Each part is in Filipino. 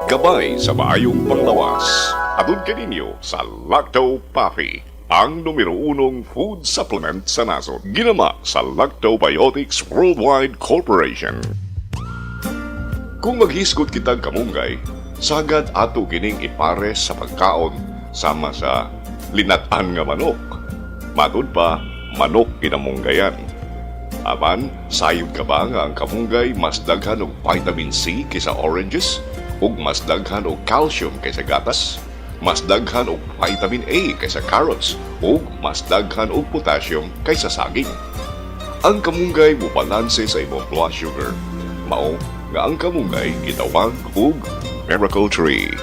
Gabay sa maayong panglawas. Atun kaninyo sa Lacto Puffy, ang numero unong food supplement sa nasod. Ginama sa Lactobiotics Worldwide Corporation. Kung maghisgot kitang kamunggay, sagad ato kining ipares sa pagkaon sama sa linatan nga manok. Matod pa, manok kinamunggayan. Aman, sayod ka ba nga ang kamunggay mas daghan og vitamin C kaysa oranges? Ug mas daghan og calcium kaysa gatas? Mas daghan og vitamin A kaysa carrots? Ug mas daghan og potassium kaysa saging? Ang kamunggay mubalanse sa imong blood sugar. Mao nga ang kamunggay gitawag og Miracle Tree.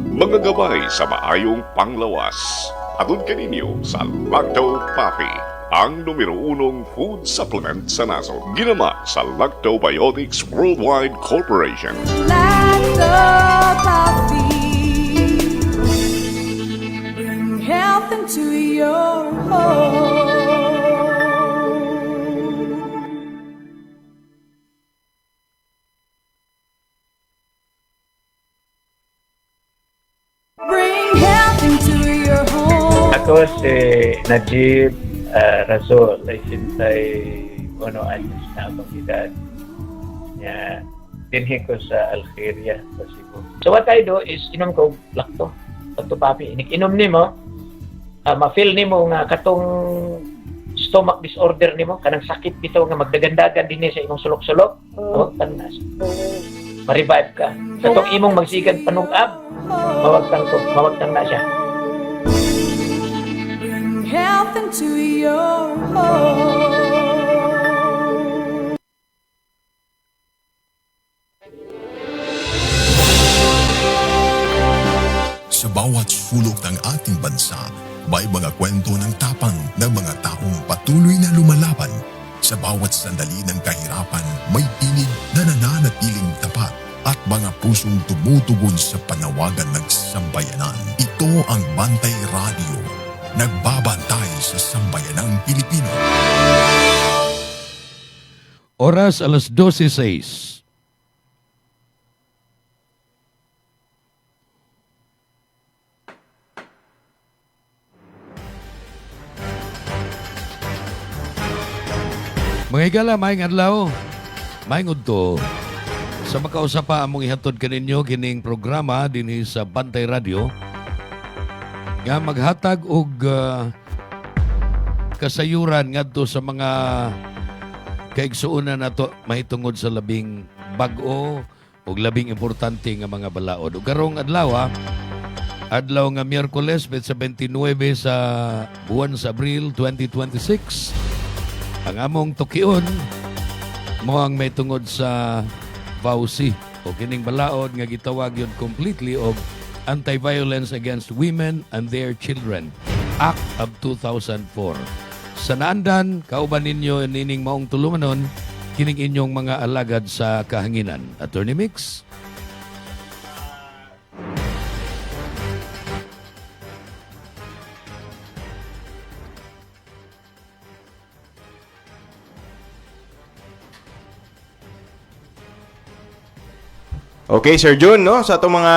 Mga gabay sa maayong panglawas. Atun kaninyo sa Lacto Puffy, ang numero unong food supplement sa nasod. Ginama sa Lactobiotics Worldwide Corporation. Lacto Puffy, bring health into your home. Bring health into your home. Ako si Najib Razol, ay 61 anyos na akong edad. Dinhi ko sa Algeria, sa Cebu. So what I do is, inom ko lacto papi. Inom nimo, ma-feel nimo nga katong stomach disorder nimo, kanang sakit bitaw nga magdagandagan dinhi sa imong sulok-sulok. Tanas. Ma-revive ka. Katong imong magsigan panungab, mawagtang na siya. Health into your home. Sa bawat sulok ng ating bansa, may mga kwento ng tapang ng mga taong patuloy na lumalaban. Sa bawat sandali ng kahirapan, may tinig na nananatiling tapat at mga pusong tumutugon sa panawagan ng sambayanan. Ito ang Bantay Radio, nagbabantay sa sambayanang Pilipino. Oras alas 12:06. Mga higala, maayong adlaw, maayong udto. Sa makausapa among ihatod kaninyo kining programa dinhi sa Bantay Radio nga maghatag og kasayuran ngadto sa mga kaigsuonan nato mahitungod sa labing bag-o ug labing importante nga mga balaod. Ug karong adlaw nga Miyerkules 29 sa buwan sa Abril 2026, ang among tukion mo ang may tungod sa VAUSI o kining balaod nga gitawag yun completely og Anti-Violence Against Women and Their Children Act of 2004. Sa naandan, kauban ninyo nining maong tulumanon kining inyong mga alagad sa kahanginan. Attorney Mix. Okay, Sir Jun, no? Sa itong mga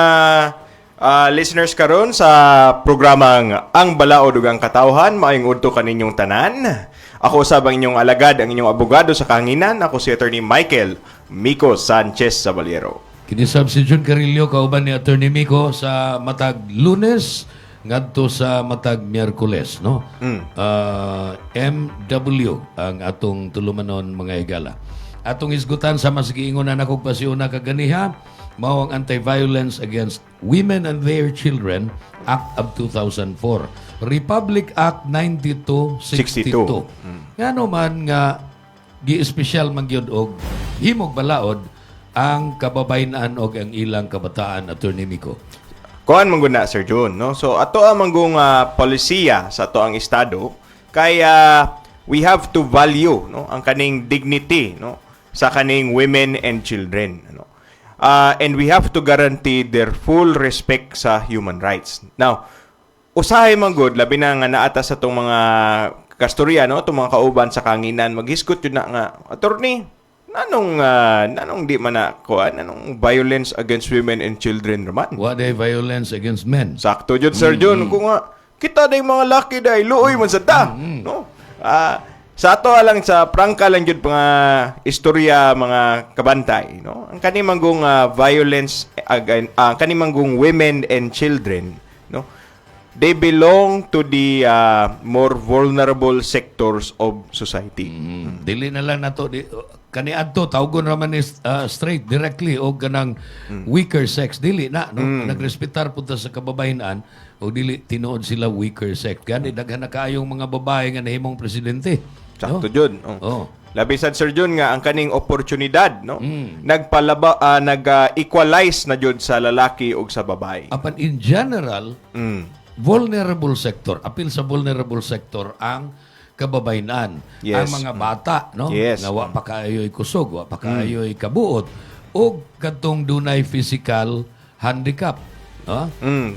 listeners karon sa programang Ang Balaod ug ang Katawhan, maayong udto kaninyong tanan. Ako usab ang inyong alagad, ang inyong abogado sa kahanginan. Ako si Attorney Michael Miko Sanchez Sabaliero. Kinisab si Jun Carillo, kauban ni Attorney Miko sa matag Lunes ngadto sa matag Miyerkules, no? MW ang atong tulumanon mga higala. Atong isgutan sa mas giingonan akong pasiuna kaganiha, mao ang Anti-Violence Against Women and Their Children Act of 2004. Republic Act 9262. Ngano man nga gi-espesyal man gyud og himog balaod ang kababayenan og ang ilang kabataan, Attorney Miko. Kuan man gud na, Sir Jun, no? So ato ang manggong polisiya sa ato ang estado kaya we have to value, no, ang kaning dignity, no, sa kaning women and children, no. And we have to guarantee their full respect sa human rights. Now, usahay man gud labi na nga naata sa tong mga kasturya, no, tong mga kauban sa kanginan maghisgot yun na nga, attorney, nanong di man na kuan, nanong violence against women and children naman. What a violence against men. Sakto jud Sir John kung kita day mga laki day luoy man sa ta, no? Sa ato lang sa prangka lang jud mga istorya mga kabantay, no? Ang kanimanggong violence ang kanimanggong women and children, no? They belong to the more vulnerable sectors of society. Dili na lang nato kaniadto tawgon raman is straight directly o ganang weaker sex dili na no nagrespetar punta sa kababayenan o dili tinuod sila weaker sex gani daghan na kaayong mga babae nga nahimong presidente. Sakto jud. Oh. Labi sad Sir John nga ang kaning oportunidad, no? Nag-equalize na jud sa lalaki ug sa babae. Apan in general, vulnerable sector, apil sa vulnerable sector ang kababayenan, Yes. ang mga bata, no? Yes. Nga wa pa kaayoy kusog, wa pa kaayoy kabuot, o kadtong dunay physical handicap. No?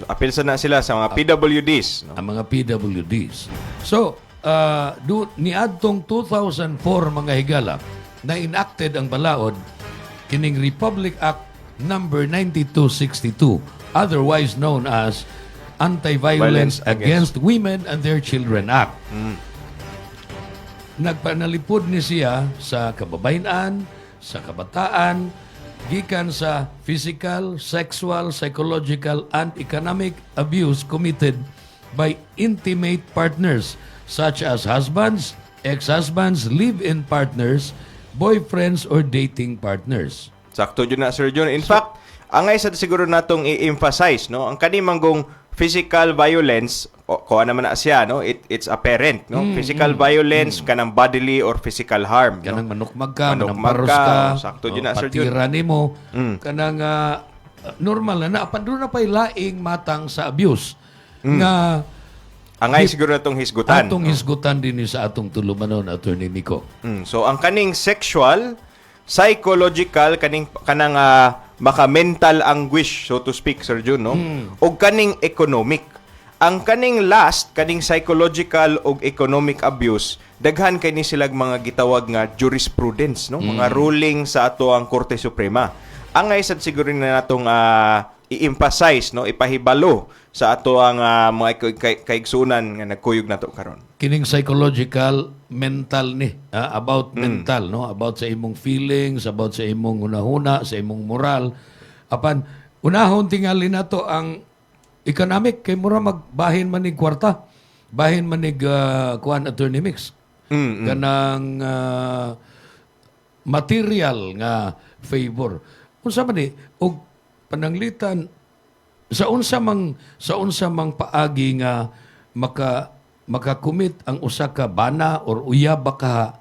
Apil sa na sila sa mga PWDs, no? Ang mga PWDs. So, niadtong 2004 mga higala, na enacted ang balaod kining Republic Act number 9262, otherwise known as Anti-Violence Violence Against Women and Their Children Act. Nagpanalipod ni siya sa kababayenan, sa kabataan, gikan sa physical, sexual, psychological, and economic abuse committed by intimate partners such as husbands, ex-husbands, live-in partners, boyfriends, or dating partners. Sakto jud na Sir John. In fact, angay sa siguro natong i-emphasize, no? Ang kanimanggong physical violence kuha naman na siya, no? It's apparent, no? Physical violence kanang bodily or physical harm, no? Kanang manukmag ka, Manukmag manang paros ka, ka, sakto dyan na, Sir Jun. patira nimo, kanang normal na apan doon na pa'y laing matang sa abuse nga Angay siguro natong hisgutan. atong hisgutan din sa atong tulumanon, Attorney Nico. So ang kaning sexual, psychological, kanang maka-mental anguish, so to speak, Sir Jun, no? O kaning economic. Ang kaning last, kaning psychological o economic abuse, daghan kay ni silag mga gitawag nga jurisprudence, no? Mga ruling sa ato ang Korte Suprema. Angay sad siguro na natong i-emphasize, no? Ipahibalo sa ato ang mga kaigsunan nga nagkuyog nato karon. Kining psychological, mental ni, about mental, no? About sa imong feelings, about sa imong hunahuna, sa imong moral. Apan, unahon tingali nato ang economic, kay mura magbahin man nig kwarta. Bahin man nig kuan Attorney Mix. Kanang material nga favor. Unsa man ni og pananglitan sa unsa mang paagi nga makakumit ang usa ka bana or uyab ka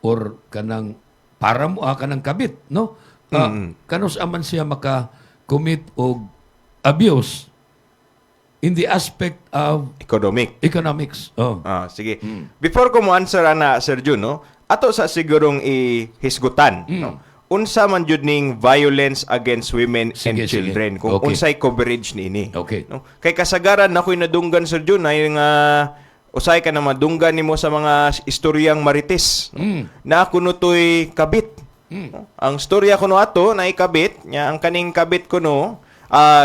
or kanang para mo kanang kabit, no? Kanus aman siya maka-commit og abuse in the aspect of economics. Oh. Sige. Before ko mo answer ana Sir Jun, no? Ato sa sigurong ihisgutan, no? Unsa man jud ning violence against women Sige, and children sige. kung Okay. unsay coverage niini. Okay. No? Kay kasagaran ako'y nadunggan Sir Jun ay nga usay ka na madunggan nimo sa mga istoryang marites, no? Na kuno toy kabit. No? Ang storya kuno ato na ikabit nya ang kaning kabit kuno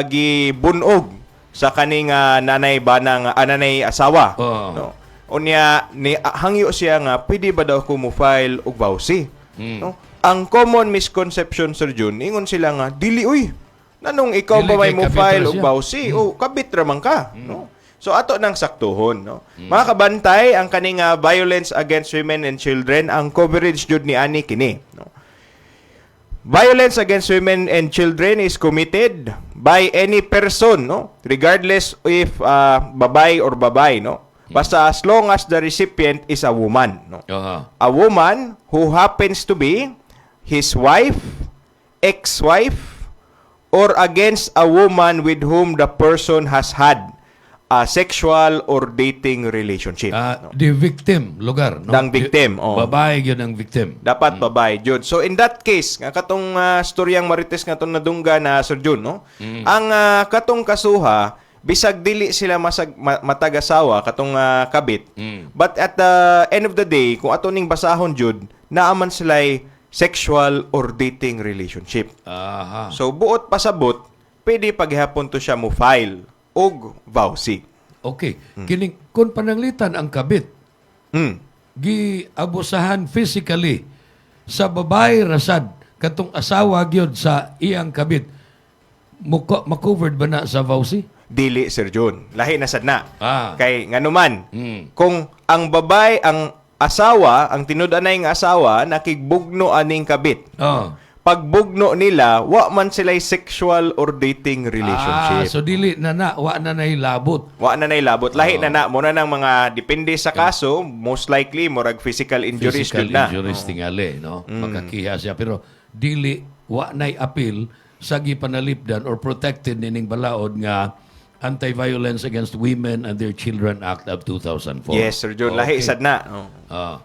gibunog sa kaning nanay banang nanay asawa. Oh. No? Unya ni hangyo siya nga pwede ba daw ko mo file og vowsy. No? Ang common misconception Sir Jun, ingon sila nga dili uy. Nanong ikaw Dili ba may kay mo kabit file ra og siya. vowsy? O kabit ra man ka, no? So ato nang saktuhon, no. Mga kabantay, ang kaning violence against women and children, ang coverage jud ni ani kini, no. Violence against women and children is committed by any person, no? Regardless if babay or babay, no? Basta as long as the recipient is a woman, no? A woman who happens to be his wife, ex-wife, or against a woman with whom the person has had a sexual or dating relationship. No? The victim, lugar. No? Dang victim, oh. Babae yun ang victim. Dapat babae, Jud. So in that case, nga katong storyang marites nga itong nadungga na Sir Jun, no? Ang katong kasuha, bisag dili sila matagasawa katong kabit. But at the end of the day, kung ato ning basahon Jud, naaman sila'y sexual or dating relationship. Aha. So buot pasabot, pwede paghapon to siya mo file og vowsy. Okay. Kining kung pananglitan ang kabit, Mm. giabusahan physically sa babae rasad katong asawa gyud sa iyang kabit, makovered ba na sa vowsy? Dili, Sir John. Lahi na sad na. Ah. Kay nganuman, Mm. kung ang babae, ang asawa, ang tinud-anay nga asawa, nakigbugno aning kabit. Oh. Pagbugno nila, wa man sila'y sexual or dating relationship. So dili na wa na labot. Wa na nailabot. Lahi na na. Muna ng mga, depende sa kaso, most likely, murag physical injuries Physical jud na. injuries tingali, no? Makakiha siya. Pero dili, wa na'y appeal sa gipanalipdan or protected nining balaod nga Anti-Violence Against Women and Their Children Act of 2004. Yes, Sir John. Lahi sad na. Oh.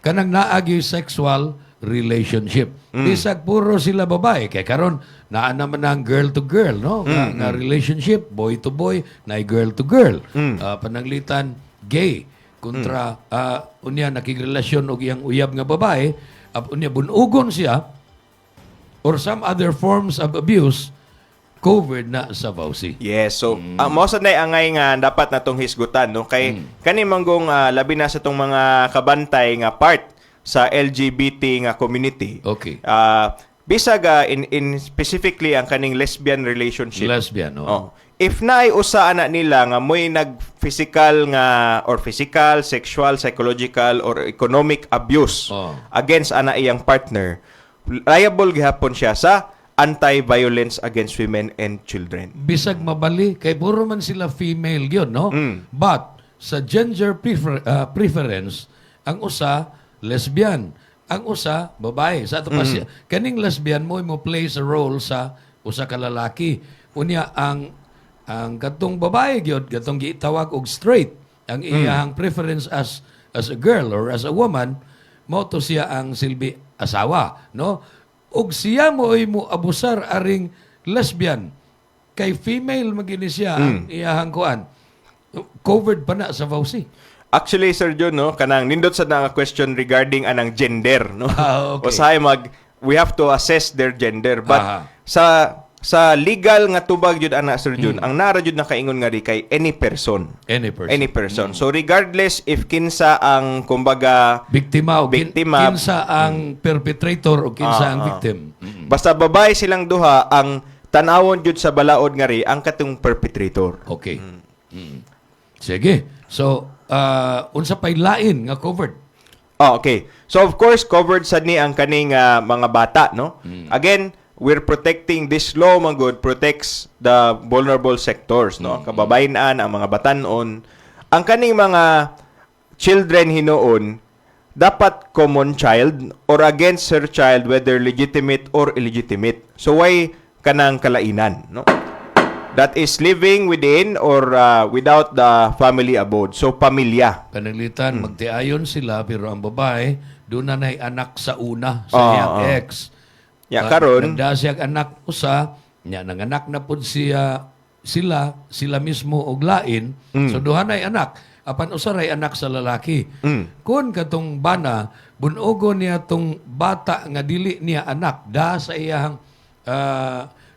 Kanang naagi sexual relationship. Bisag puro sila babae. Kaya karon naa naman ang girl to girl, no? Nga relationship, boy to boy, na girl to girl. Pananglitan, gay. Kontra, unya nakigrelasyon og iyang uyab nga babae, unya bunugon siya, or some other forms of abuse, covered na sa vowsy. Yes, so mao sad nay angay nga dapat natong hisgutan no kay kani manggong labi na sa tong mga kabantay nga part sa LGBT nga community. Okay. Bisag in specifically ang kaning lesbian relationship. Lesbian, no? Oh. If naay usa ana nila nga moy nag-physical nga or physical, sexual, psychological or economic abuse Oh. against ana iyang partner, liable gihapon siya sa Anti-Violence Against Women and Children. Bisag mabali, kay puro man sila female yun, no? But, sa gender preference, ang usa, lesbian. Ang usa, babae. Sa ato pa siya. Kaning lesbian mo plays a role sa usa ka lalaki. Unya, ang katong babae gyud katong gitawag og straight. Ang iyang preference as a girl or as a woman, mo to siya ang silbi asawa, no? Og siya mo abusar aring lesbian kay female magini siya ang iyahang kuan, covered pa na sa vowsy. Actually, Sir John, no, kanang nindot sa nga question regarding anang gender, no? Okay. Usahay we have to assess their gender. But Aha. sa legal nga tubag jud ana, Sir John, ang nara jud nakaingon nga ri kay any person. Any person. Any person. So regardless if kinsa ang kumbaga Biktima o Biktima. kinsa ang perpetrator o kinsa ang victim. basta babae silang duha, ang tanawon jud sa balaod nga ri ang katong perpetrator. Okay. Sige. So, unsa pay lain nga covered? Oh, okay. So of course covered sad ni ang kaning mga bata, no? Again, we're protecting this law man good protects the vulnerable sectors, no? Kababayenan, ang mga batanon, ang kaning mga children hinuon dapat common child or against her child whether legitimate or illegitimate. So why kanang kalainan, no? That is living within or without the family abode. So pamilya. Pananglitan, magtiayon sila pero ang babae doon na nay anak sa una sa iyang ex. Ya karon Nagda siya anak usa, nya nanganak na pud sila mismo og lain. So duha nay anak, apan usa ray anak sa lalaki. Kun katong bana bunogon niya tong bata nga dili niya anak da sa iyang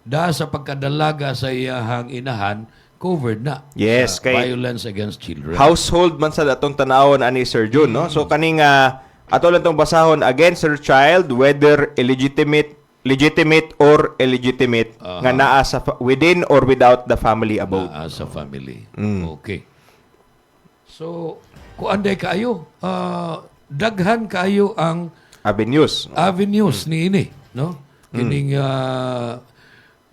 da sa pagkadalaga sa iyang inahan, covered na. Yes, sa kay violence against children. household man sa atong tanawon ani Sir Jun, no? So kaning ato lang tong basahon against her child whether legitimate or illegitimate nga naa sa within or without the family abode. Sa family. Okay. So, kuanday kaayo, daghan kaayo ang Avenues. avenues ni ini, no? Kining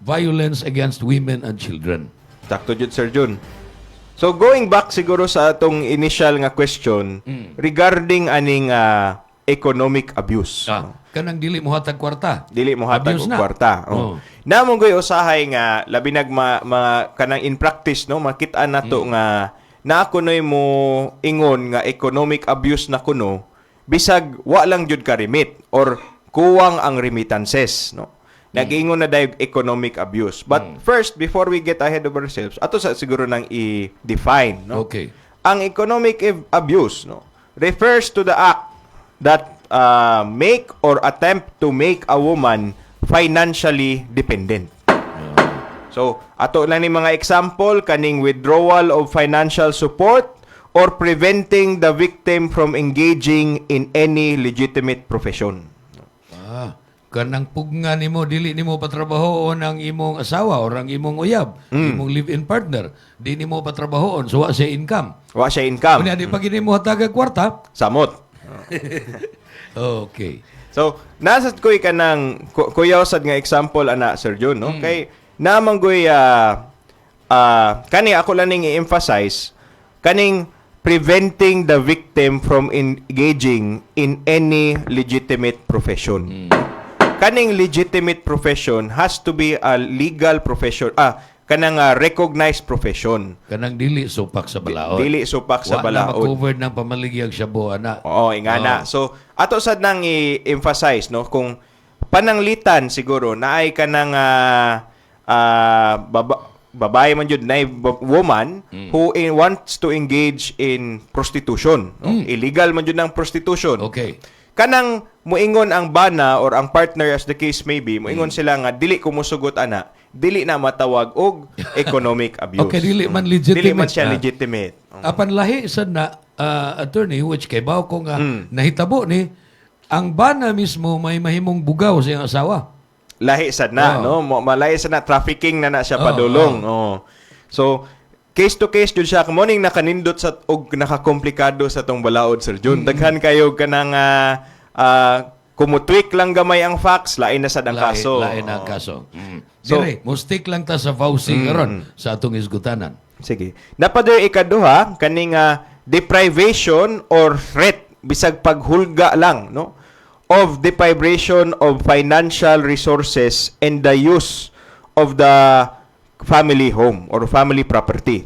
violence against women and children. Sakto jud Sir Jun. So going back siguro sa atong initial nga question regarding aning economic abuse. Kanang dili mo hatag kwarta. Dili mo hatag Abuse og na. kwarta. Oh. Namong goy usahay nga labi nag kanang in practice, no, makit-an nato nga na kunoy mo ingon nga economic abuse na kuno bisag wa lang jud ka remit or kuwang ang remittances, no. Nag-ingon na dayog economic abuse. But first, before we get ahead of ourselves, ato sa siguro nang i-define, no. Okay. Ang economic abuse, no, refers to the act that make or attempt to make a woman financially dependent. So, ato lang ni mga example kaning withdrawal of financial support or preventing the victim from engaging in any legitimate profession. Kanang pugnga nimo dili nimo patrabahoon ang imong asawa or ang imong uyab, imong live-in partner, di nimo patrabahoon so wa siya income. Wa siya income. Kunya di pa gid nimo hatag kwarta. Samot. Okay. So, nasa ko'y ka ng kuyawsad nga example, ana, Sir Jun, no? Kay, namang ko'y, kani ako lang ning i-emphasize, kaning preventing the victim from engaging in any legitimate profession. Kaning legitimate profession has to be a legal profession, kanang recognized profession. Kanang dili supak sa balaod. Dili supak sa Wa na balaod. ma-covered ng pamaligyag syabo, ana. Oo, ingana. So, ato sad nang i-emphasize, no, kung pananglitan siguro na ay kanang babae man jud na woman who wants to engage in prostitution, no? Illegal man jud ng prostitution. Okay. Kanang muingon ang bana or ang partner as the case may be, muingon sila nga dili ko mosugot ana, dili na matawag og economic abuse. Okay, dili man legitimate. Dili man siya legitimate. Apan lahi sad na attorney which kay baw ko nga nahitabo ni ang bana mismo may mahimong bugaw sa iyang asawa. Lahi sad na, no? Malahi sad na trafficking na siya padulong. So, case to case jud siya morning nakanindot sa og nakakomplikado sa tong balaod, Sir Jun. Daghan kayo kanang kumutwik lang gamay ang facts, lain na sad ang kaso. Lain ang kaso. So, dire, mo stick lang ta sa vouching karon sa atong isgutanan. Sige. Napaday ikaduha kaning deprivation or threat bisag paghulga lang, no? Of deprivation of financial resources and the use of the family home or family property.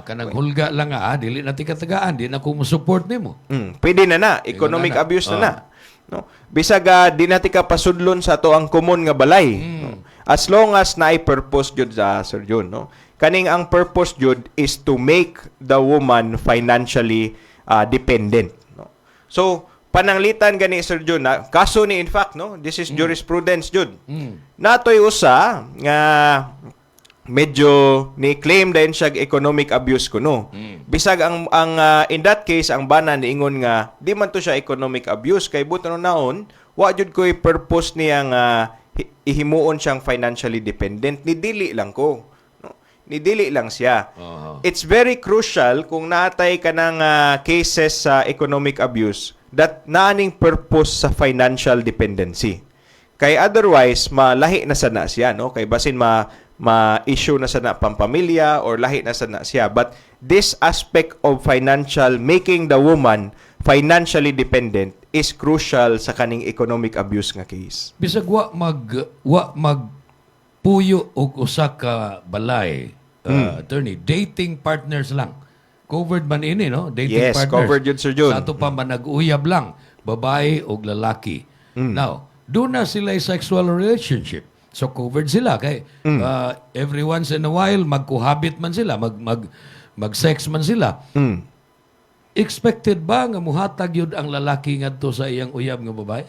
Kanang hulga lang dili na ti katagaan, di na ko mo-support nimo. Pwede na economic abuse na. No? Bisag di na ti ka pasudlon sa to ang common nga balay. No? As long as naay purpose jud sa Sir Jun, no? Kaning ang purpose jud is to make the woman financially dependent, no? So, pananglitan gani Sir Jun, kaso ni in fact, no? This is jurisprudence jud. Natoy usa nga medyo ni-claim din siya economic abuse kuno. Bisag ang in that case ang bana niingon nga di man to siya economic abuse kay buto naon wa jud koy purpose niya nga ihimuon siyang financially dependent, ni dili lang ko, no? Ni dili lang siya. It's very crucial kung natay kanang cases sa economic abuse that naaning purpose sa financial dependency. Kay otherwise malahi na sana siya, no? Kay basin ma-issue na sana pampamilya or lahi na sana siya. But this aspect of financial, making the woman financially dependent is crucial sa kaning economic abuse nga case. Bisag wa puyo og usa ka balay, attorney, dating partners lang. Covered man ini, no? Dating Yes, partners. covered yun, Sir Jun. Sa ato pa man nag-uyab lang, babae o lalaki. Now, doon na sila sexual relationship. So covered sila kay every once in a while magkuhabit man sila, mag-sex man sila. Expected ba nga muhatag yun ang lalaki ngadto sa iyang uyab nga babae?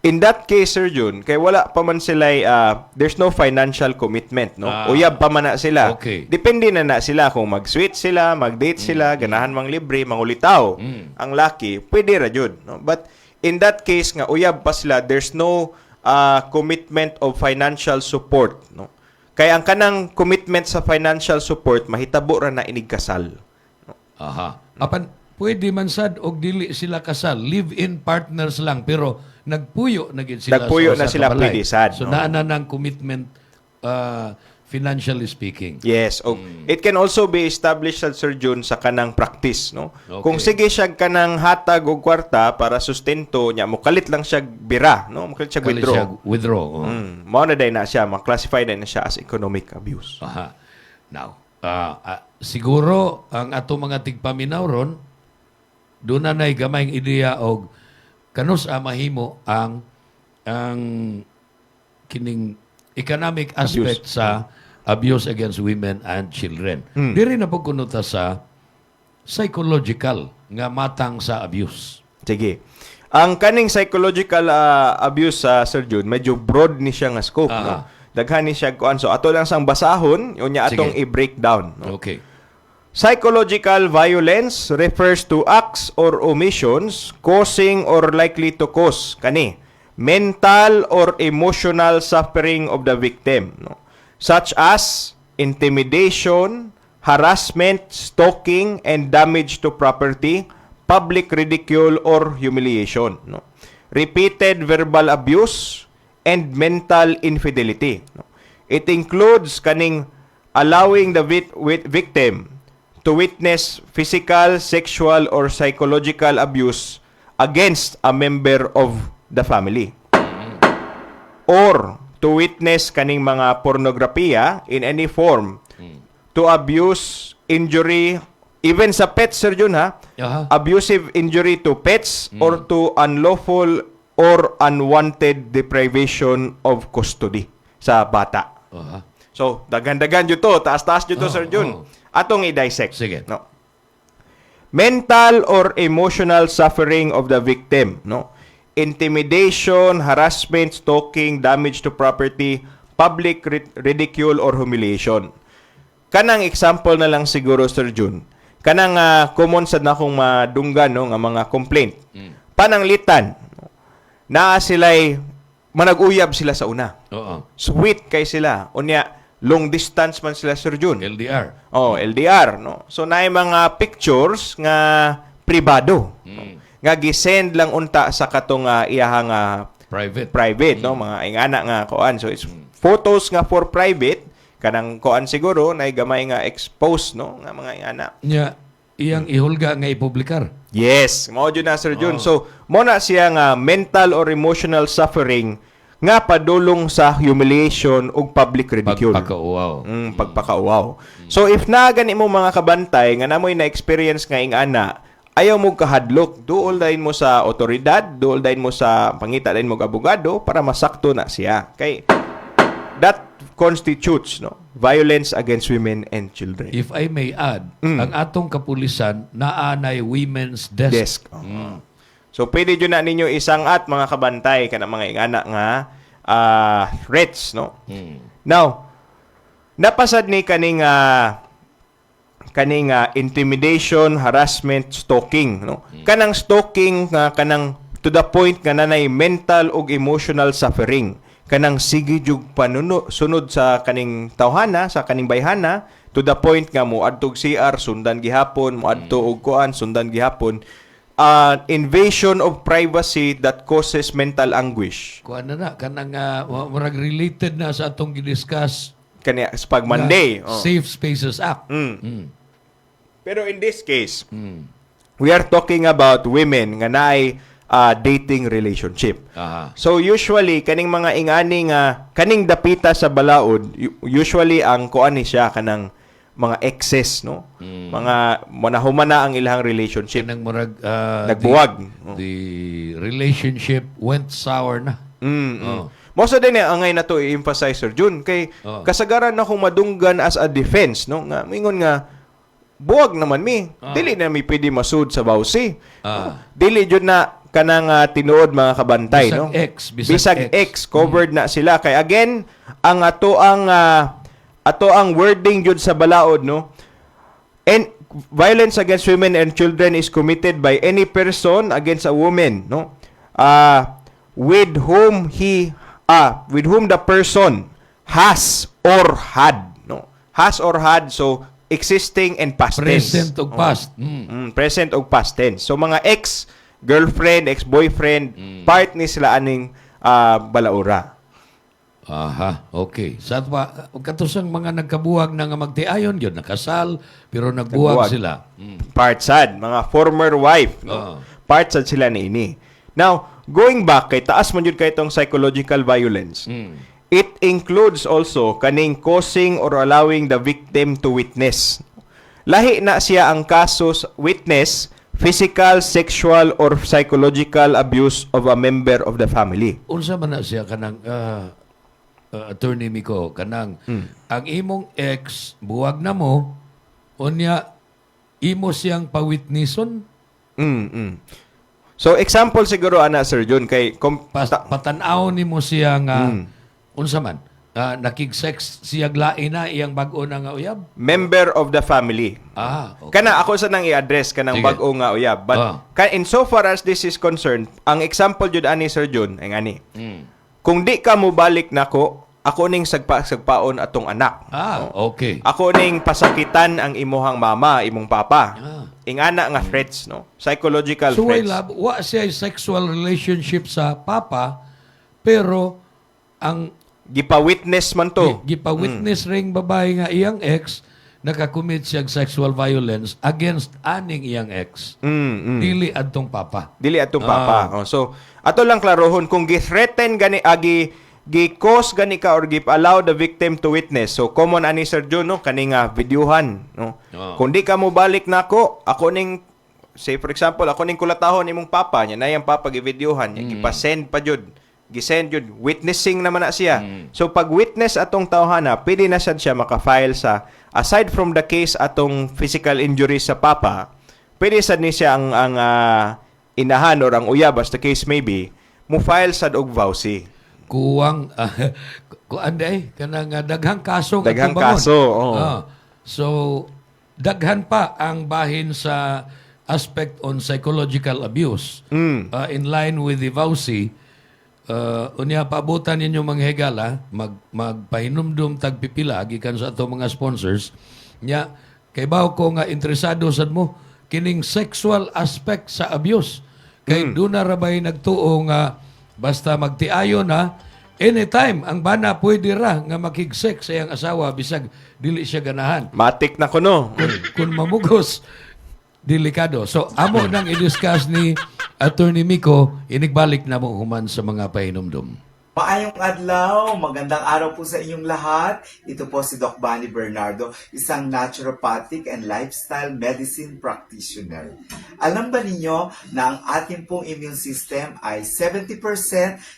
In that case, Sir Jun, kay wala pa man sila, there's no financial commitment, no? Uyab pa man na sila. Okay. Depende na sila kung mag-sweet sila, mag-date sila, ganahan mang libre, mangulitaw. Ang laki, pwede ra jud, no? But in that case nga uyab pa sila, there's no commitment of financial support, no? Kaya ang kanang commitment sa financial support mahitabo ra na inig kasal. No? Apan pwede man sad og dili sila kasal, live-in partners lang pero nagpuyo na gid sila. Nagpuyo sa na sila, kabalay. pwede sad, So no? naa na ng commitment financially speaking. Yes, it can also be established sa Sir Jun sa kanang practice, no? Okay. Kung sige siya kanang hatag og kwarta para sustento niya, mukalit lang siya bira, no? Mukalit siya Kali withdraw. siya withdraw. Mao na day na siya, ma-classify na siya as economic abuse. Now, siguro ang ato mga tigpaminaw ron, doon na nay gamayng ideya og kanus mahimo ang kining economic aspect sa abuse against women and children. Diri na po kunuta sa psychological nga matang sa abuse. Sige. Ang kaning psychological abuse sa Sir Jun, medyo broad ni siya nga scope, Aha. no? Daghan ni siya kuan. So ato lang sang basahon, unya atong Sige. i-breakdown, no? Okay. Psychological violence refers to acts or omissions causing or likely to cause kani mental or emotional suffering of the victim, no? Such as intimidation, harassment, stalking, and damage to property, public ridicule or humiliation, no? Repeated verbal abuse and mental infidelity, no? It includes kaning allowing the victim to witness physical, sexual, or psychological abuse against a member of the family. Or to witness kaning mga pornografiya in any form, to abuse, injury, even sa pets, Sir Jun, ha? Aha. Abusive injury to pets or to unlawful or unwanted deprivation of custody sa bata. Aha. So, dagan-dagan dito to, taas-taas dito Oh, Sir Jun. oh. Atong i-dissect. Sige. No. Mental or emotional suffering of the victim, no? Intimidation, harassment, stalking, damage to property, public ridicule or humiliation. Kanang example na lang siguro Sir Jun. Kanang common sad na akong madunggan, no, nga mga complaint. Pananglitan. Naa sila'y manag-uyab sila sa una. Oo. Sweet kay sila. Unya, long distance man sila, Sir Jun. LDR. Oh, LDR, no? So, naay mga pictures nga pribado. No? Nga gisend lang unta sa katong iyahang Private. no? Mga ingana nga kuan. So, it's photos nga for private. Kanang kuan siguro, naay gamay nga expose, no? Nga mga ingana. Nya, iyang ihulga nga ipublikar. Yes, mao jud na Sir Jun. Oh. So, mo na siya nga mental or emotional suffering nga padulong sa humiliation ug public ridicule. Pagpakauaw. Pagpakauaw. So if na gani mo mga kabantay nga namoy na experience nga ingana, ayaw mo kahadlok, duol dayon mo sa otoridad, duol dayon mo sa pangita dayon mo abogado para masakto na siya. Kay that constitutes violence against women and children. If I may add, ang atong kapulisan naanay women's desk. So, pwede dyan na ninyo isang at mga kabantay ka na mga ingana nga threats, no? Now, napasad ni kaning intimidation, harassment, stalking, no? Kanang stalking, kanang to the point nga nanay mental ug emotional suffering. Kanang sige jug sunod sa kaning tawhana, sa kaning bayhana, to the point nga mo adtog CR, sundan gihapon, mo adto og kuan, sundan gihapon. Invasion of privacy that causes mental anguish. Kuan na kanang murag related na sa atong gidiscuss Kanya sa pag Monday. Safe Spaces Act. Pero in this case, we are talking about women nga naay dating relationship. Aha. So usually kaning mga ingani nga kaning dapita sa balaod, usually ang kuan ni siya kanang mga exes, no? Mga manahuman na ang ilang relationship. Kanang murag Nagbuwag. The relationship went sour na. Oh. Most of din angay na to i-emphasize Sir Jun kay kasagaran na akong madunggan as a defense, no? Nga mingon nga buwag naman mi. Dili na mi pwede masud sa bawsi. Dili jud na kanang tinuod mga kabantay, Bisag no? Bisag X covered na sila kay again ang ato ang wording jud sa balaod, no? And violence against women and children is committed by any person against a woman, no? With whom the person has or had, no? Has or had, so existing and past tense. Present ug past. Present og past tense. So mga ex-girlfriend, ex-boyfriend, part ni sila aning balaura. Aha, okay. Sa katusang mga nagkabuwag na nga magtiayon yun, nakasal, pero nagbuwag sila. Part sad, mga former wife, no? Part sad sila ni ini. Now, going back kay taas man jud kay itong psychological violence. It includes also kaning causing or allowing the victim to witness. Lahi na siya ang kasos witness physical, sexual, or psychological abuse of a member of the family. Unsa man na siya kanang Attorney Miko, kanang ang imong ex buwag na mo, unya imo siyang pawitnison. So example siguro ana Sir John kay Patanaw ni mo siya nga, unsa man, nakig-sex siya lain na iyang bag-o na nga uyab? member of the family. Okay. Kana ako sa nang i-address kanang Sige. bag-o nga uyab. But in so far as this is concerned, ang example jud ani Sir John ay ngani. Kung di ka mo balik nako, ako ning sagpaon atong anak. Okay. Ako ning pasakitan ang imuhang mama, imong papa. Ingana nga threats, no? Psychological So, threats. love, wa siya sexual relationship sa papa, pero ang Gipa-witness man to. gipa-witness ring babae nga iyang ex, nakakommit siya og sexual violence against aning iyang ex. Dili adtong papa. Dili atong papa. So, ato lang klarohon kung gi-threaten gani gi-cause gani ka or gi-allow the victim to witness. So, common ani Sir John, no? Kaning videohan, no? Kung di ka mo balik nako, ako ning say for example, ako ning kulatahon imong papa niya, na yang papa gi-videohan, niya gipa-send pa jud. Gisend yun. Witnessing naman na siya. So, pag witness atong tawhana, pwede na siya makafile sa, aside from the case atong physical injury sa papa, pwede sad ni siya ang inahan or ang uyab, as the case may be, mo file sad og vowsy. Kuwang, kuanday, kanang daghang kaso. nga Daghang tubangon. kaso, oo. So, daghan pa ang bahin sa aspect on psychological abuse. In line with the vowsy, unya paabutan ninyo mga higala, magpahinumdum tagpipila gikan sa ato mga sponsors nya kay bawo ko nga interesado sad mo kining sexual aspect sa abuse kay doon na rabay nagtuo nga basta magtiayo na anytime ang bana pwede ra nga makig-sex sa iyang asawa bisag dili siya ganahan Matik na ko, no? kung mamugos delikado. So, amo nang i-discuss ni Attorney Miko, inigbalik na mo human sa mga pahinumdum. Maayong adlaw, magandang araw po sa inyong lahat. Ito po si Doc Bani Bernardo, isang naturopathic and lifestyle medicine practitioner. Alam ba ninyo na ang ating pong immune system ay 70%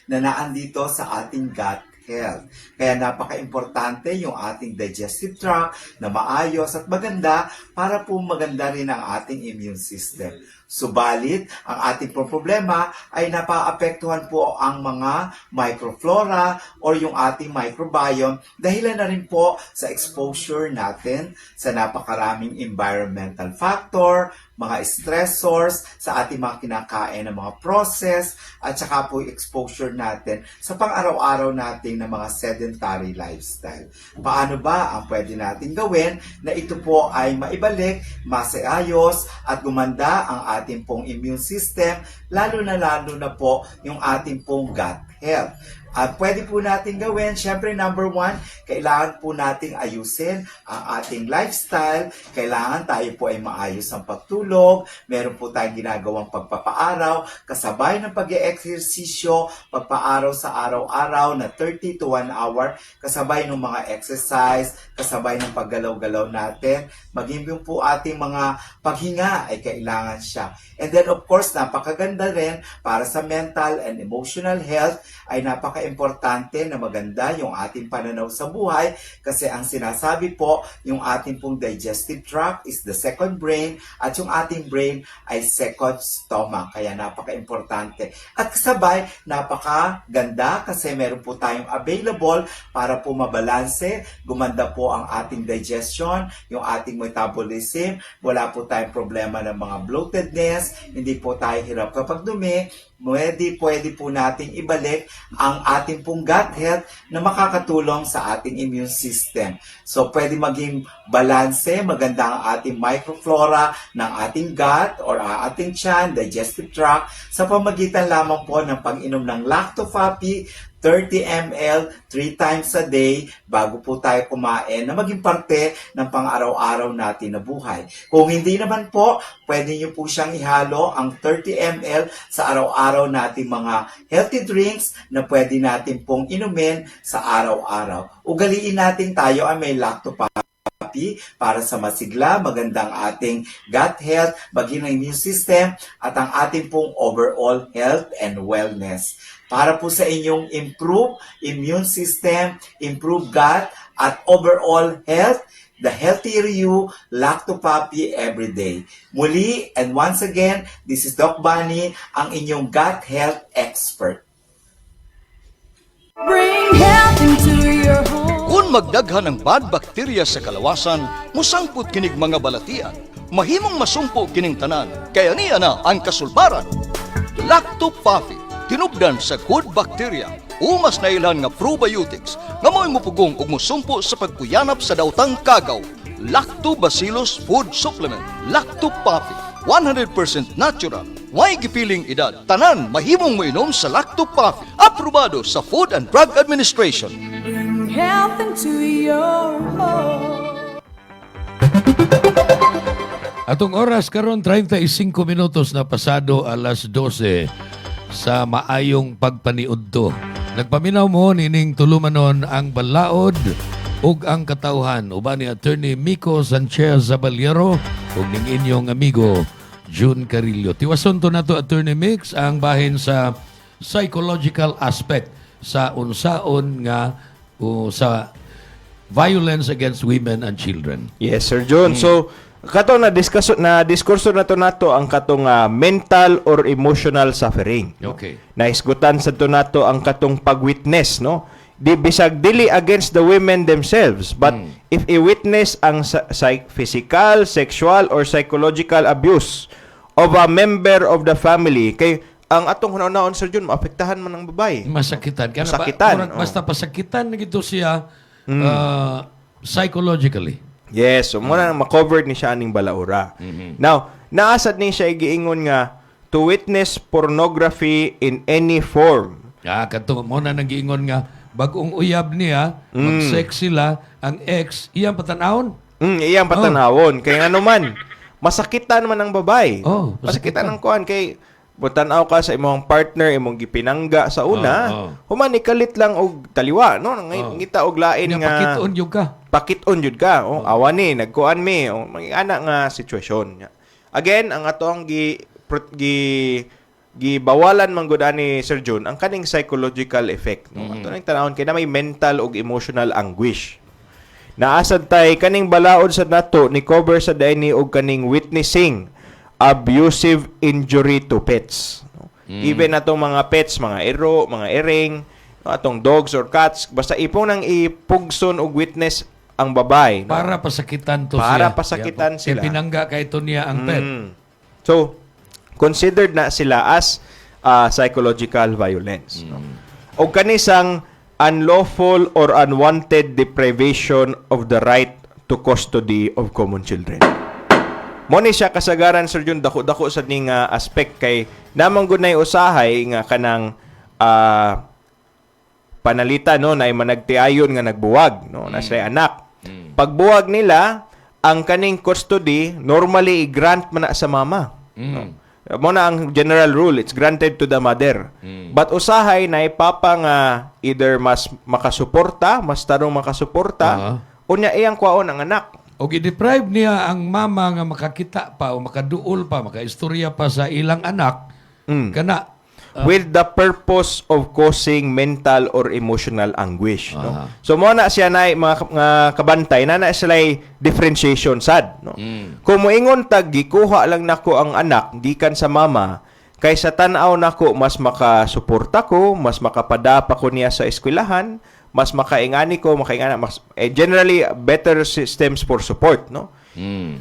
na naandito sa ating gut health. Kaya napaka-importante yung ating digestive tract na maayos at maganda para po maganda rin ang ating immune system. Subalit, ang ating problema ay napaapektuhan po ang mga microflora or yung ating microbiome dahilan na rin po sa exposure natin sa napakaraming environmental factor, mga stressors sa ating mga kinakain ng mga process at saka po exposure natin sa pang-araw-araw nating na mga sedentary lifestyle. Paano ba ang pwede natin gawin na ito po ay maibalik, masaayos at gumanda ang ating pong immune system, lalo na po yung ating pong gut health. At pwede po natin gawin, syempre number 1, kailangan po nating ayusin ang ating lifestyle. Kailangan tayo po ay maayos ang pagtulog. Meron po tayong ginagawang pagpapaaraw, kasabay ng pag-eeksesisyo, pagpaaraw sa araw-araw na 30 to 1 hour, kasabay ng mga exercise, kasabay ng paggalaw-galaw natin. Maging yung po ating mga paghinga ay kailangan siya. And then of course, napakaganda rin para sa mental and emotional health ay napaka-importante na maganda yung ating pananaw sa buhay kasi ang sinasabi po, yung ating pong digestive tract is the second brain at yung ating brain ay second stomach. Kaya napaka-importante. At kasabay, napakaganda kasi meron po tayong available para po mabalanse, gumanda po ang ating digestion, yung ating metabolism, wala po tayong problema ng mga bloatedness, hindi po tayo hirap kapag dumi, pwede po nating ibalik ang ating pong gut health na makakatulong sa ating immune system. So, pwede maging balanse, maganda ang ating microflora ng ating gut or ating tiyan, digestive tract, sa pamagitan lamang po ng pag-inom ng Lactofapi, 30 ml 3 times a day bago po tayo kumain na maging parte ng pang-araw-araw natin na buhay. Kung hindi naman po, pwede nyo po siyang ihalo ang 30 ml sa araw-araw nating mga healthy drinks na pwede natin pong inumin sa araw-araw. Ugaliin natin tayo ay may Lactopapi para sa masigla, magandang ating gut health, maging ang immune system at ang ating pong overall health and wellness. Para po sa inyong improve immune system, improve gut, at overall health, the healthier you, Lacto Papi every day. Muli, and once again, this is Doc Bunny, ang inyong gut health expert. Bring health into your home. Kung magdaghan ng bad bacteria sa kalawasan, musangput kinig mga balatian. Mahimong masumpo kining tanan, kaya niya na ang kasulbaran. Lacto Papi, tinubdan sa good bacteria, umas na ilan nga probiotics, nga mo'y mupugong ug musumpo sa pagkuyanap sa daotang kagaw. Lactobacillus Food Supplement, Lacto Papi, 100% natural, may gipiling edad. Tanan, mahimong mo inom sa Lacto Papi, aprobado sa Food and Drug Administration. Bring health into your home. Atong oras karon 35 minutos na pasado alas 12 sa maayong pagpaniudto. Nagpaminaw mo nining tulumanon ang balaod ug ang katawhan uban ni Attorney Miko Sanchez Zabaliero ug ning inyong amigo June Carillo. Tiwason to nato Attorney Mix ang bahin sa psychological aspect sa unsaon nga sa violence against women and children. Yes, Sir John. So, kato na diskurso na to nato ang katong mental or emotional suffering. Okay. Naisgutan sa to nato ang katong pag-witness, no? Di bisag dili against the women themselves, but if a witness ang physical, sexual or psychological abuse of a member of the family, kay ang atong hunaw-hunaon, Sir John, maapektahan man ang babae. Masakitan. Kaya Masakitan, murag basta pasakitan na gito siya psychologically. Yes, so muna ma-covered ni siya aning balaura. Now, naasad ni siya giingon nga to witness pornography in any form. Kato mo na nag-iingon nga bagong uyab niya, mag-sex sila, ang ex, iyang patanahon. Iyang patanawon. Kaya nga naman, masakitan man ang babae. Oh, masakitan ang kuan kay butanaw ka sa imong partner, imong gipinangga sa una, human ikalit lang og taliwa, no? Ngita og lain nga Pakiton yung ka. pakiton jud ka. Awan ni, nagkuan mi. Ana nga sitwasyon. Again, ang ato ang gibawalan man gud ani Sir John ang kaning psychological effect. No? Ato nang tanawon kay na may mental ug emotional anguish. Naasad tay kaning balaod sa nato ni cover sa daini og kaning witnessing abusive injury to pets. No? Even atong mga pets, mga ero, mga ering, no? Atong dogs or cats, basta ipong nang ipugson og witness ang babae. No? Para pasakitan to siya. Para pasakitan sila. Pinangga kay to niya ang pet. So, considered na sila as psychological violence. No? O kanisang unlawful or unwanted deprivation of the right to custody of common children. Mo ni siya kasagaran, Sir Jun, dako-dako sa ning aspect kay namang gud nay usahay nga kanang panalita no na managtiayon nga nagbuwag no na siya anak. Pagbuwag nila ang kaning custody normally i-grant man na sa mama. No? Mo na ang general rule, it's granted to the mother. But usahay na ipapa nga either mas makasuporta, mas tarong makasuporta, unya iyang kwaon ang anak. O i-deprive niya ang mama nga makakita pa o makaduol pa, makaistorya pa sa ilang anak, kana with the purpose of causing mental or emotional anguish. No? So, mo na siya na mga kabantay, na sila differentiation sad. No? Kung moingon tag, gikuha lang nako ang anak, gikan sa mama, kaysa tanaw nako, mas makasuporta ko, mas makapadapa ko niya sa eskwelahan, mas makaingani ko, mas generally better systems for support, no?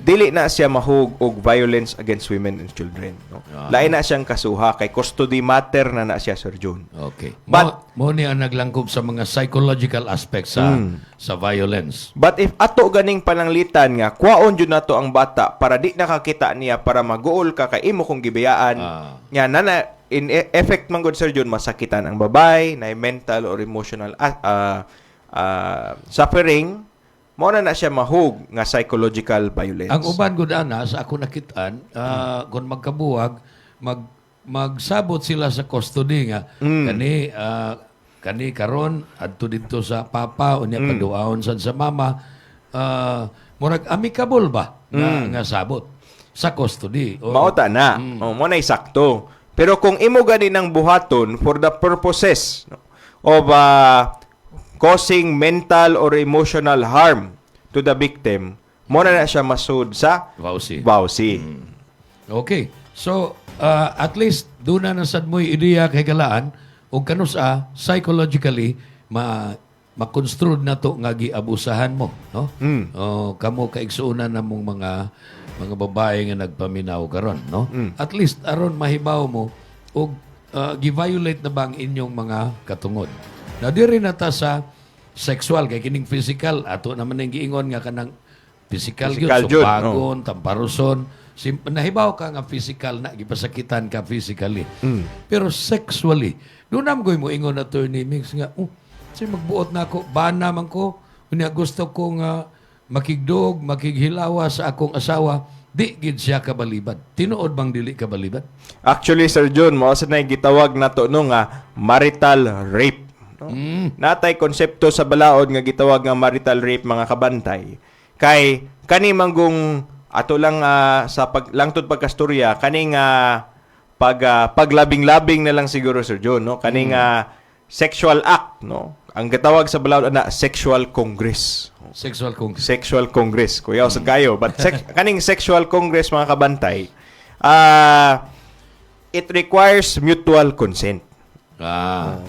Dili na siya mahug og violence against women and children, no? Lain na siyang kasuha kay custody matter na siya, Sir John. Okay. But mo ni ang naglangkob sa mga psychological aspects sa violence. But if ato ganing pananglitan nga kwaon jud nato ang bata para di nakakita niya para maguol ka kay imo kung gibiyaan, nya na in effect man gud, Sir John, masakitan ang babay, na mental or emotional suffering, mo na siya mahug nga psychological violence. Ang uban gud ana sa ako nakitaan, kung magkabuwag, magsabot sila sa custody nga kani karon adto dito sa papa unya paduaon sad sa mama, murag amicable ba nga sabot sa custody. Mauta na. Mo na sakto. Pero kung imo gani ng buhaton for the purposes of causing mental or emotional harm to the victim, mo na siya masud sa Vowsy. vowsy. Okay. So, at least, doon na nasad mo'y ideya kay kalaan, o kanusa, psychologically, makonstrued na to nga giabusahan mo, no? O, kamo kaigsuunan na mong mga babae nga nagpaminaw karon, no? At least aron mahibaw mo og gi-violate na bang inyong mga katungod. Na diri na ta sa sexual kay kining physical ato naman ning giingon nga kanang physical Physical gyud, jud, sumpagon, tamparuson, nahibaw ka nga physical na gipasakitan ka physically. Pero sexually, doon naman ko mo ingon na Attorney Mix nga, kasi magbuot na ako, bana man ko, unya gusto ko nga makigdog, makighilawa sa akong asawa, di gid siya kabalibad. Tinuod bang dili kabalibad? Actually, Sir John, mo sa na gitawag na to no nga marital rape. No? Natay konsepto sa balaod nga gitawag nga marital rape mga kabantay. Kay kani manggong ato lang sa langtod pagkastorya kaning paglabing-labing na lang siguro Sir John, no? Kaning sexual act, no? Ang gitawag sa balaod na sexual congress. Sexual kung Sexual congress. Kuya sa kayo, but kaning sexual congress mga kabantay, it requires mutual consent.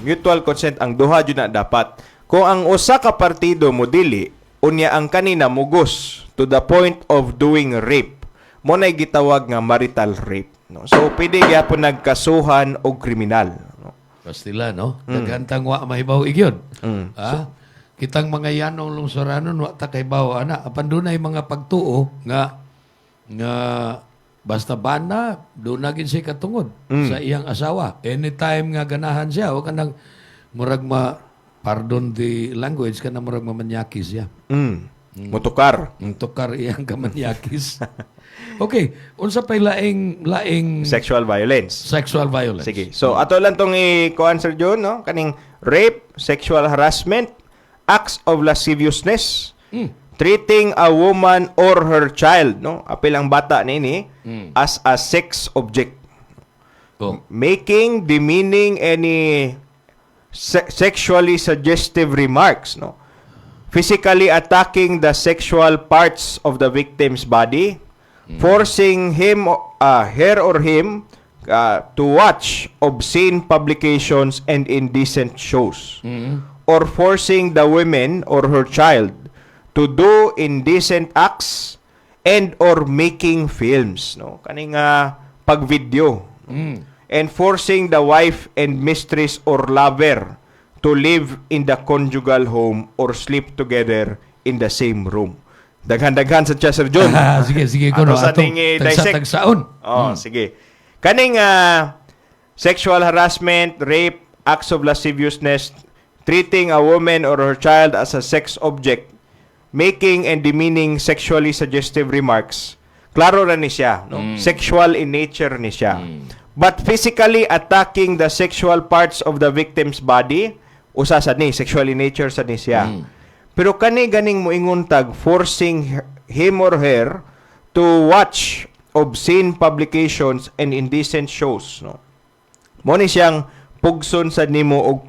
Mutual consent ang duha jud na dapat. Kung ang usa ka partido mo dili, unya ang kanina mugos to the point of doing rape, mo na gitawag nga marital rape. No? So, pwede gyapon nagkasuhan og kriminal. No? Pastila, no? Naghantang wa mahibaw igyon. Kitang mga yanong lungsuranon, wa ta kay bawo ana. Apan dunay mga pagtuo nga basta bana, doon na gid siya katungod sa iyang asawa. Anytime nga ganahan siya, o kanang murag pardon the language, kanang murag mamanyakis siya. Motukar. Tukar iyang kamanyakis. Okay, unsa pay laing Sexual violence. sexual violence? Sige. So, ato lang tong i-kuan, Sir John, no? Kaning rape, sexual harassment, acts of lasciviousness, treating a woman or her child, no? Apil ang bata nini as a sex object. Making, demeaning any sexually suggestive remarks, no? Physically attacking the sexual parts of the victim's body, forcing her or him to watch obscene publications and indecent shows, or forcing the woman or her child to do indecent acts and or making films, no? Kaning pag-video. And forcing the wife and mistress or lover to live in the conjugal home or sleep together in the same room. Daghan-daghan sa Sir John. Sige ko no. Sa Atong ting dissect. tagsaon. Sige. Kaning sexual harassment, rape, acts of lasciviousness, treating a woman or her child as a sex object, making and demeaning sexually suggestive remarks, klaro na ni siya, no? Sexual in nature ni siya. But physically attacking the sexual parts of the victim's body, usa sad ni sexual in nature sad ni siya. Pero kani ganing moingon tag forcing him or her to watch obscene publications and indecent shows, no? Mo ni siyang pugson sad nimo og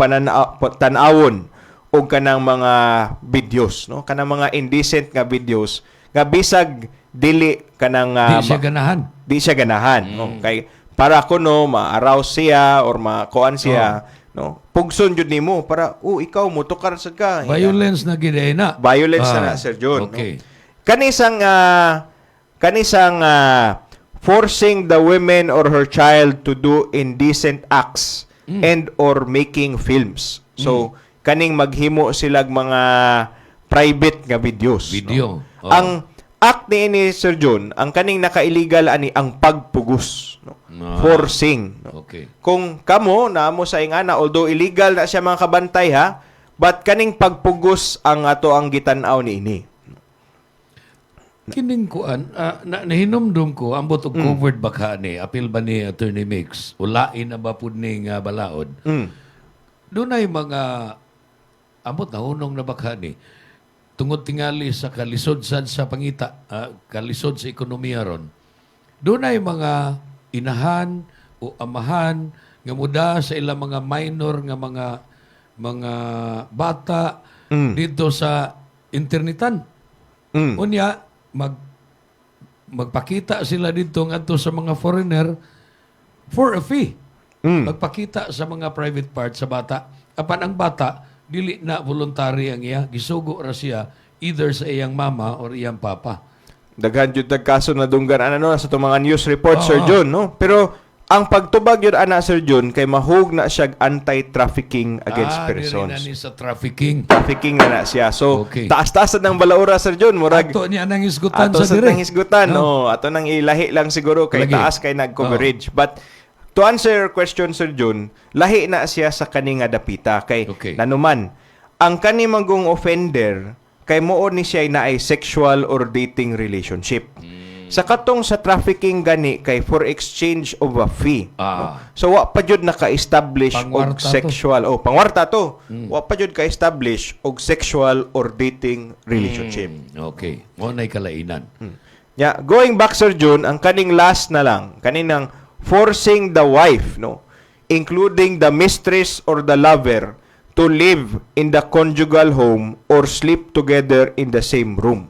tan-awon og kanang mga videos, no? Kanang mga indecent nga videos nga bisag dili kanang di siya ganahan, no? Kay para kuno ma-arouse siya or ma-kuan siya, no? Pugson jud nimo para ikaw mo tukar sad ka. Violence na gid na. Violence na Sir John. Okay. No? Kanisang forcing the woman or her child to do indecent acts and or making films. So kaning maghimo silag mga private nga videos. Video. No? Ang act ni Sir John, ang kaning naka-illegal ani ang pagpugos, no? Forcing. No? Okay. Kung kamo naamo sa ingana, although illegal na siya mga kabantay ha, but kaning pagpugos ang ato ang gitan-aw niini. Kining kuan, nahinumdum ko ambot og covered baka ni apil ba ni Attorney Mix ulain na ba pud ning balaod. Dunay mga ambot na hunong na baka ni tungod tingali sa kalisod sad sa pangita, kalisod sa ekonomiya ron. Dunay mga inahan o amahan nga muda sa ilang mga minor nga mga bata dito sa internetan. Unya, magpakita sila dito ngadto sa mga foreigner for a fee. Magpakita sa mga private part sa bata. Apan ang bata, dili na voluntary ang iya, gisugo ra siya either sa iyang mama or iyang papa. Daghan jud tag kaso na dunggan ano sa itong mga news report, Oo. Sir John, no? Pero ang pagtubag yun ana, Sir John, kay mahug na siya anti-trafficking against Dili na persons. ni sa trafficking. Trafficking na siya. So, Okay. taas-taas ng balaura, Sir John. Murag, Ato niya nang isgutan ato sa sa dire. nang hisgutan, No? no? Ato nang ilahi lang siguro kay Lagi. taas kay nag-coverage. But, to answer your question, Sir John, lahi na siya sa kani nga dapita. Kay, Okay. nanuman, ang kani magong offender, kay moon ni siya na ay sexual or dating relationship. Sa katong sa trafficking gani kay for exchange of a fee. Ah. So wa pa jud naka-establish og Pangwarta to. sexual pangwarta to. Wa pa jud ka-establish og sexual or dating relationship. Okay. Mo na'y kalainan. Yeah, going back, Sir June, ang kaning last na lang, kaninang forcing the wife, no, including the mistress or the lover, to live in the conjugal home or sleep together in the same room.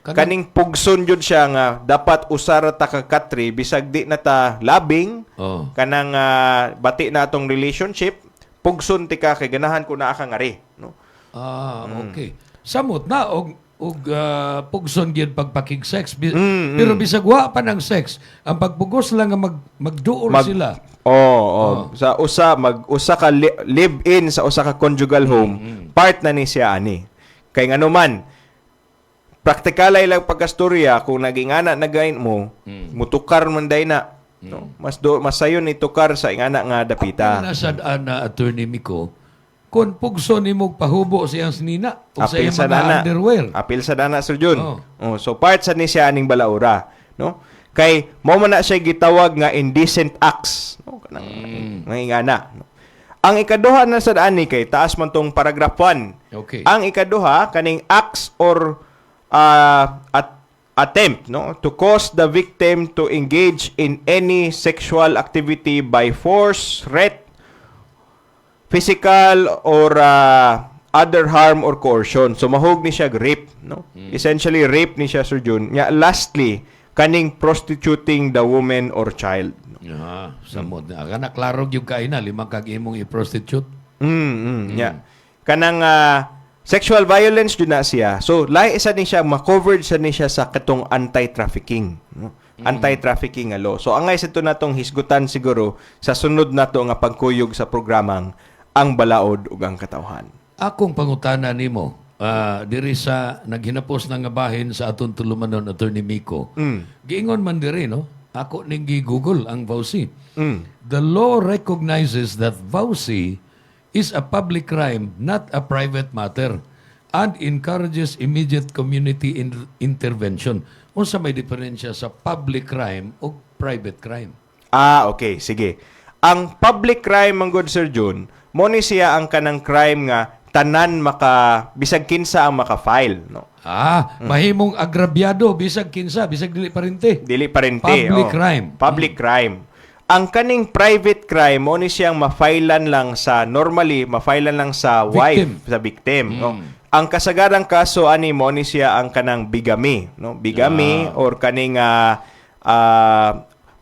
Kaning pugson jud siya nga dapat usara ta ka katri bisag di na ta labing Oh. kanang bati na atong relationship, pugson ti ka kay ganahan ko na aka ngari, no. Okay. Samot na og pugson gyud pagpakig sex. Pero bisag wa pa ng sex, ang pagpugos lang nga magduol sila. Sa usa ka live in sa usa ka conjugal home, part na ni siya ani. Kay ngano man praktikalay lang pagkastorya kung naging anak na gain mo, mutukar man day na. No? Mas sayo ni tukar sa ingana nga dapita. Ang nasadaan na Attorney Miko, kung pugson ni mo pahubo siyang sinina o sa iyang mga underwear. Apil sa dana, Sir Jun. Oh. So part sa ni siya aning balaura, no? Kay mo man na siya gitawag nga indecent acts, no? Kanang nga ingana, no? Ang ikaduha na sa daan ni kay taas man tong paragraph 1. Okay. Ang ikaduha kaning acts or attempt, no, to cause the victim to engage in any sexual activity by force, threat, physical or other harm or coercion. So mahog ni siya rape, no? Essentially rape ni siya, Sir Jun. Nya lastly, kaning prostituting the woman or child. Samot na. Kana klaro yung kaina, limang kag imong i-prostitute. Yeah. Kanang sexual violence yun na siya. So, lahi isa ni siya, ma-covered sa ni siya sa katong anti-trafficking. No? Anti-trafficking nga law. So, angay sa ito na tong hisgutan siguro sa sunod na to nga pagkuyog sa programang Ang Balaod ug ang Katawhan. Akong pangutana nimo, diri sa naghinapos na nga bahin sa aton tulumanon, Attorney Miko. Giingon man diri, no? Ako ning gi-google ang VAUSI. The law recognizes that VAUSI is a public crime, not a private matter, and encourages immediate community intervention. Unsa may diferensya sa public crime o private crime? Okay. Sige. Ang public crime, ang good Sir Jun, mo ni siya ang kanang crime nga tanan bisag kinsa ang maka-file, no? Mahimong agrabyado, bisag kinsa, bisag dili parente. Dili parente. Public crime. Public crime. Ang kaning private crime, mo ni siyang ma-filean lang sa, normally, ma-filean lang sa Victim. wife, sa victim. No? Ang kasagarang kaso, ani mo ni siya ang kanang bigamy. No? Bigamy or kaning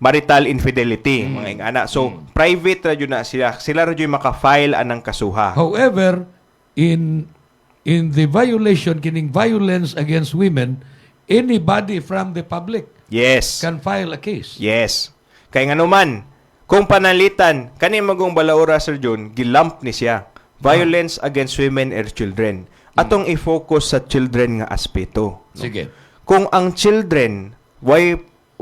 marital infidelity. Mga ingana. So, private radyo na sila. Sila radyo maka-file anang kasuha. However, in the violation, kining violence against women, anybody from the public Yes. can file a case. Yes. Kaya nga naman, kung panalitan, kaning magong balaura, Sir John, gilamp ni siya. Violence against women and children. Atong i-focus sa children nga aspeto. No? Sige. Kung ang children,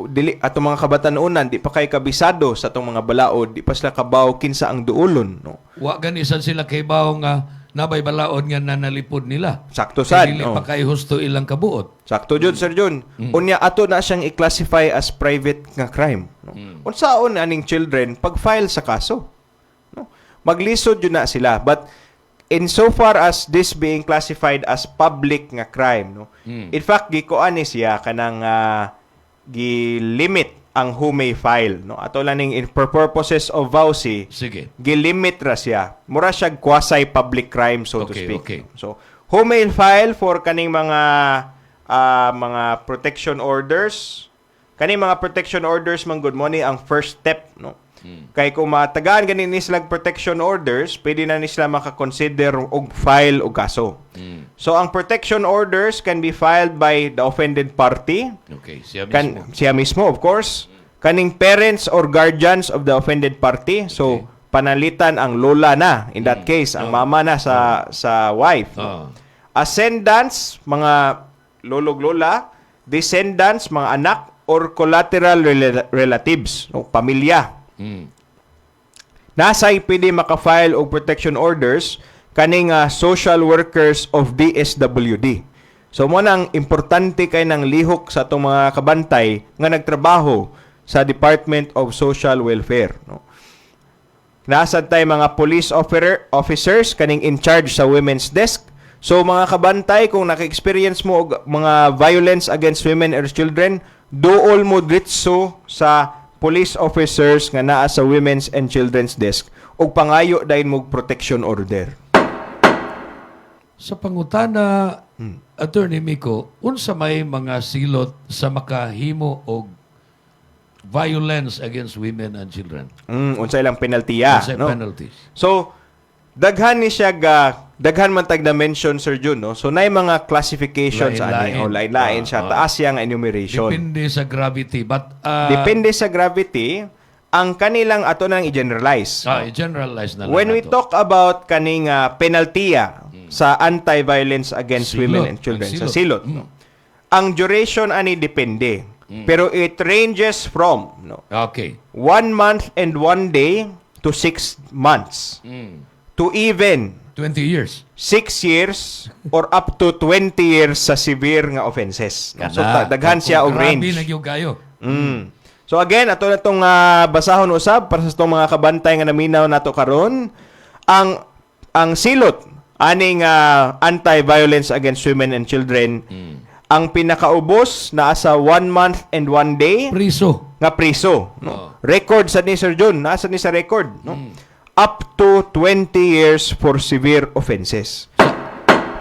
dili atong mga kabatanunan, di pa kay kabisado sa atong mga balaod, di pa sila kabaw kinsa ang duulon. No? Wa ganisan sila kay bawo nga nabay balaod nga nanalipod nila. Sakto sad. Dili pa kay husto ilang kabuot. Sakto jud, Sir John. Unya ato na siyang i-classify as private nga crime. No? Unsaon aning children pag-file sa kaso? No? Maglisod yun na sila. But insofar as this being classified as public nga crime, no? In fact, gikuan ni siya kanang gi-limit ang who may file, no? Ato lang ning for purposes of VAUSI, Sige. gilimit ra siya. Mura siya quasi-public crime, so to Okay, speak. okay. So, who may file for kaning mga protection orders. Kaning mga protection orders man good money ang first step, no? Kay kung matagaan ganin ni silang protection orders, pwede na ni sila maka-consider og file og kaso. So ang protection orders can be filed by the offended party. Okay, siya mismo. Siya mismo, of course. Kaning parents or guardians of the offended party. So panalitan ang lola na in that case, ang mama na sa wife. Ascendants, mga lolog lola, descendants, mga anak or collateral relatives, no, pamilya. Nasay pwede maka-file og protection orders kaning social workers of DSWD. So mo nang importante kay nang lihok sa atong mga kabantay nga nagtrabaho sa Department of Social Welfare, no. Nasad tay mga police officers kaning in charge sa women's desk. So mga kabantay, kung naka-experience mo og mga violence against women or children, duol mo dritso sa police officers nga naa sa women's and children's desk ug pangayo dayon mo protection order. Sa pangutana, Attorney Miko, unsa may mga silot sa makahimo og violence against women and children? Unsa ilang penaltiya, Unsa no? penalties? So daghan ni siya daghan man tag na-mention Sir Jun, no? So nay mga classifications ani o lain-lain siya, taas yang enumeration. Depende sa gravity, but Depende sa gravity, ang kanilang ato nang i-generalize. i-generalize na lang When we nato. talk about kaning penaltiya sa anti-violence against Silot. women and children, Ang sa silot. silot, no? Ang duration ani depende. Pero it ranges from, no, Okay. 1 month and 1 day to 6 months. To even 20 years. 6 years or up to 20 years sa severe nga offenses. No? So daghan siya og Grabe range. na gyud kayo. So again, ato na itong basahon usab para sa itong mga kabantay nga naminaw nato karon. Ang silot aning anti-violence against women and children, ang pinakaubos naa sa 1 month and 1 day Priso. nga priso, no? Record sa ni Sir John, nasa ni sa record, no? Up to 20 years for severe offenses.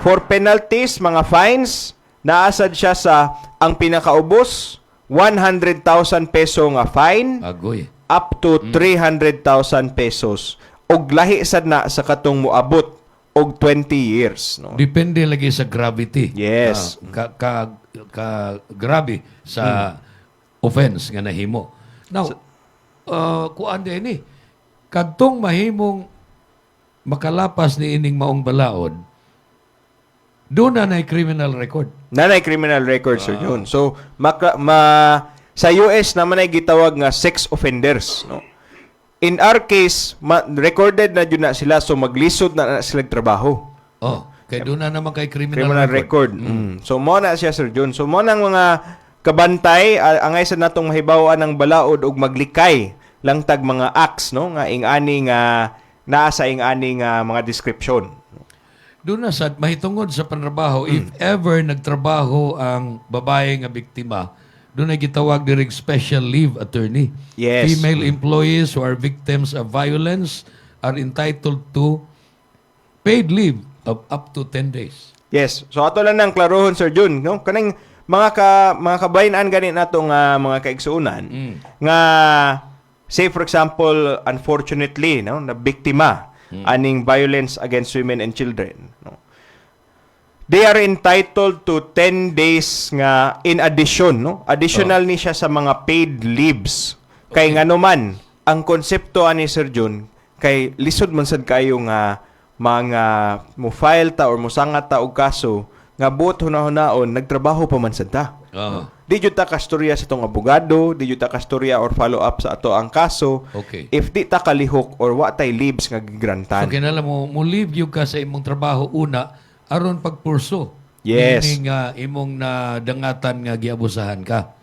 For penalties, mga fines, naasad siya sa ang pinakaubos 100,000 peso nga fine Agoy. up to 300,000 pesos. Og lahi sad na sa katong moabot og 20 years, no? Depende lagi sa gravity. Yes. Grabe sa offense nga nahimo. Now, kuan din ni kadtong mahimong makalapas ni ining maong balaod, doon na criminal record. Nanay criminal record, Sir John. So, sa US naman ay gitawag nga sex offenders, no? In our case, recorded na yun na sila, so maglisod na sila trabaho. Kaya doon na naman kay Criminal record. So, mo na siya, Sir John. So, mo nang mga kabantay, angay sa natong mahibawan ng balaod ug maglikay lang tag mga acts, no? Nga ing-ani nga naa sa ing-ani nga mga description. Doon na sa mahitungod sa panrabaho, if ever nagtrabaho ang babae nga biktima, doon ay gitawag direct special leave attorney. Yes. Female employees who are victims of violence are entitled to paid leave of up to 10 days. Yes. So ato lang nang klarohon, Sir Jun, no? Kaning mga kabayan-an gani natong mga kaigsuunan nga say for example, unfortunately, no, na biktima aning violence against women and children, no? They are entitled to 10 days nga in addition, no? Additional ni siya sa mga paid leaves. Kay ngano man ang konsepto ani Sir Jun, kay lisod man sad kayo nga mga mo file ta or mo sangat ta og kaso nga buot hunahon nagtrabaho pa man sad ta. Di jud ta kastorya sa tong abogado, di jud ta kastorya or follow up sa ato ang kaso. Okay. If di ta kalihok or wa tay leaves nga So gigrantan. kinala mo leave yung ka sa imong trabaho una aron pagpurso. Yes. Meaning imong nadangatan nga giabusahan ka.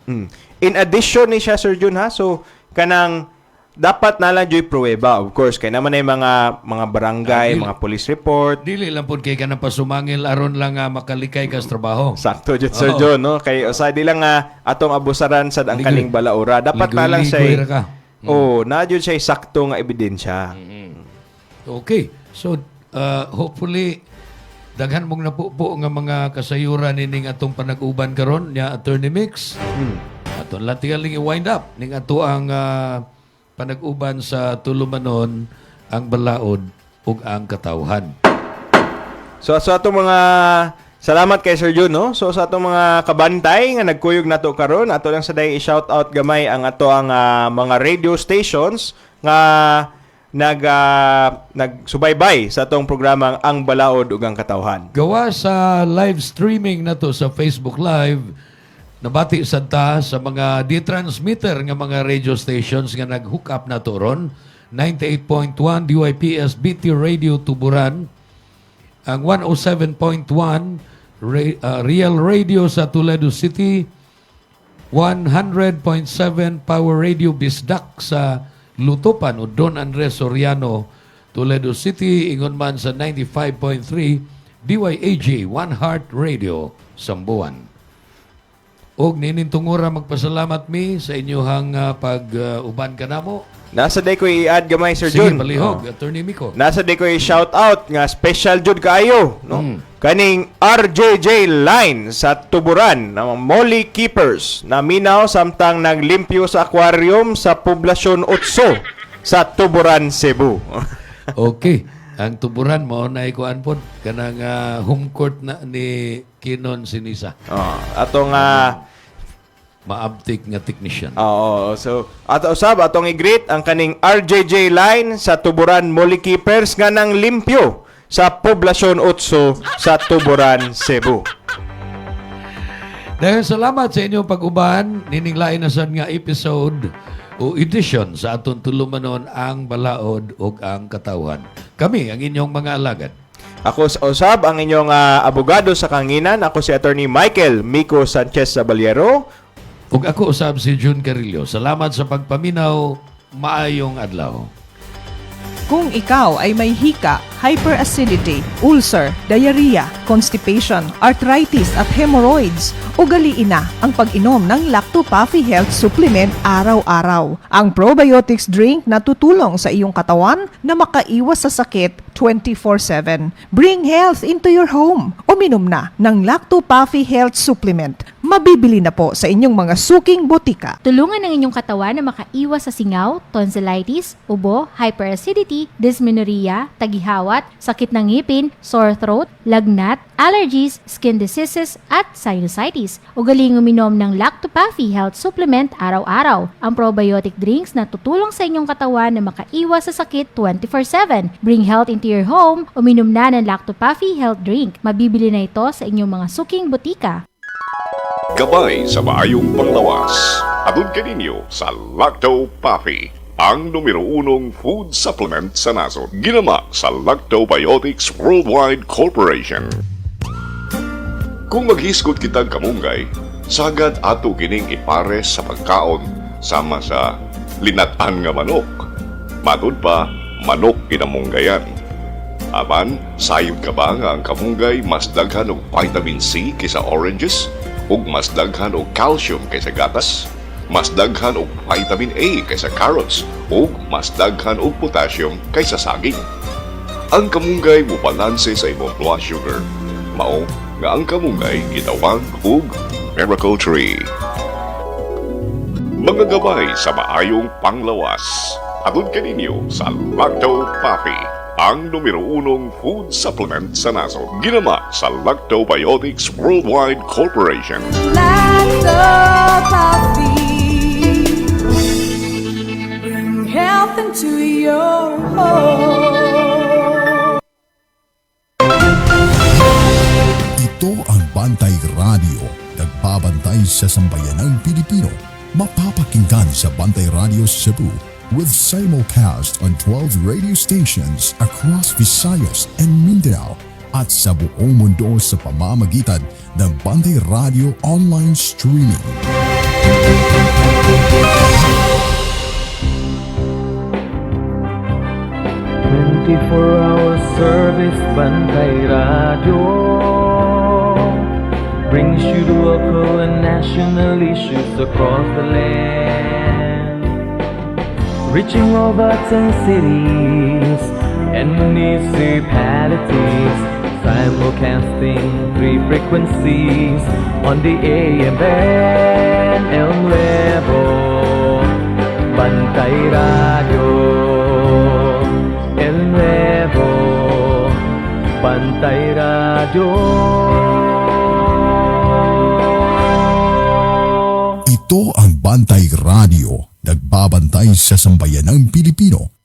In addition ni siya, Sir Jun, ha? So, kanang dapat na lang dyo'y pruweba, of course. Kaya naman ay mga barangay, mga police report. Dili lang po kay ka na pasumangil aron lang makalikay ka sa trabaho. Sakto dyan, Sir John, no? Kaya sa di lang atong abusaran sa ang kaning balaura. Dapat na lang Ligoy ra ka. siya, na dyan siya sakto nga ebidensya. Okay. So, hopefully, daghan mong napupo nga mga kasayuran ning atong panag-uban karon nya Attorney Mix. Aton lang tingaling i-wind up ning ato ang panag-uban sa tulumanon ang balaod ug ang katawhan. So sa atong mga salamat kay Sir Jun, no? So sa atong mga kabantay nga nagkuyog nato karon, ato lang sa day i-shout out gamay ang ato ang mga radio stations nga nagsubaybay sa atong programang Ang Balaod ug ang Katawhan. Gawa sa live streaming nato sa Facebook Live, nabati sad ta sa mga di-transmitter nga mga radio stations nga nag-hook up nato ron. 98.1 DYPS BT Radio Tuburan, ang 107.1 Real Radio sa Toledo City, 100.7 Power Radio Bisdak sa Lutupan o Don Andres Soriano, Toledo City, ingon man sa 95.3 DYAG One Heart Radio, Sambuan. Og ninintungura magpasalamat mi sa inyong pag-uban kanamo. Nasa day ko i-add gamay Sir Sige, Jun. palihog, Attorney Miko. Nasa day ko i-shout out nga special jud kaayo, no? Kaning RJJ Line sa Tuburan, ng Molly Keepers na minaw samtang naglimpyo sa aquarium sa Poblasyon 8 sa Tuburan, Cebu. Okay. Ang Tuburan mo na ikuan po kanang home court na ni Kinon Sinisa. Atong Maabtik nga technician. Oo, so ato usab atong i-greet ang kaning RJJ Line sa Tuburan Molly Keepers nga nang limpyo sa Poblasyon 8 sa Tuburan, Cebu. Dahil salamat sa inyong pag-uban, nininglain na sad nga episode o edition sa aton tulumanon Ang Balaod ug ang Katawhan. Kami ang inyong mga alagad. Ako usab ang inyong abogado sa Kanginan. Ako si Attorney Michael Miko Sanchez Sabaliero. Ug ako usab si June Carillo. Salamat sa pagpaminaw. Maayong adlaw. Kung ikaw ay may hika, hyperacidity, ulcer, diarrhea, constipation, arthritis at hemorrhoids, ugaliin na ang pag-inom ng Lacto-Puffy Health Supplement araw-araw. Ang probiotics drink na tutulong sa iyong katawan na makaiwas sa sakit 24/7. Bring health into your home. Uminom na ng Lacto-Puffy Health Supplement. Mabibili na po sa inyong mga suking botika. Tulungan ang inyong katawan na makaiwas sa singaw, tonsillitis, ubo, hyperacidity, dysmenorrhea, tagihawat, sakit ng ngipin, sore throat, lagnat, allergies, skin diseases, at sinusitis. Ugaling uminom ng Lacto-Puffy Health Supplement araw-araw. Ang probiotic drinks na tutulong sa inyong katawan na makaiwas sa sakit 24/7. Bring health into your home. Uminom na ng Lacto-Puffy Health Drink. Mabibili na ito sa inyong mga suking botika. Gabay sa maayong panglawas. Atun kaninyo sa Lacto Puffy, ang numero 1 food supplement sa nasod. Ginama sa Lactobiotics Worldwide Corporation. Kung maghisgot kitang kamunggay, sagad ato kining ipares sa pagkaon sama sa linatan nga manok. Matod pa, manok kinamunggayan. Aman, sayod ka ba nga ang kamunggay mas daghan og vitamin C kaysa oranges? Ug mas daghan og calcium kaysa gatas? Mas daghan og vitamin A kaysa carrots? Ug mas daghan og potassium kaysa saging? Ang kamunggay mubalanse sa imong blood sugar. Mao nga ang kamunggay gitawag og Miracle Tree. Mga gabay sa maayong panglawas. Atun kaninyo sa Lacto Puffy, ang numero 1 food supplement sa nasod. Ginama sa Lactobiotics Worldwide Corporation. Lacto-Puffy, bring health into your home. Ito ang Bantay Radio, nagbabantay sa sambayanang Pilipino. Mapapakinggan sa Bantay Radio Cebu with simulcast on 12 radio stations across Visayas and Mindanao at sa buong mundo sa pamamagitan ng Bantay Radio online streaming. Hour service Bantay Radio brings you the local and national issues across the land, reaching robots and cities and municipalities, simulcasting 3 frequencies on the AM band, El Nuevo Bantay Radio, El Nuevo Bantay Radio. Ito ang Bantay Radio, nagbabantay sa sambayanang Pilipino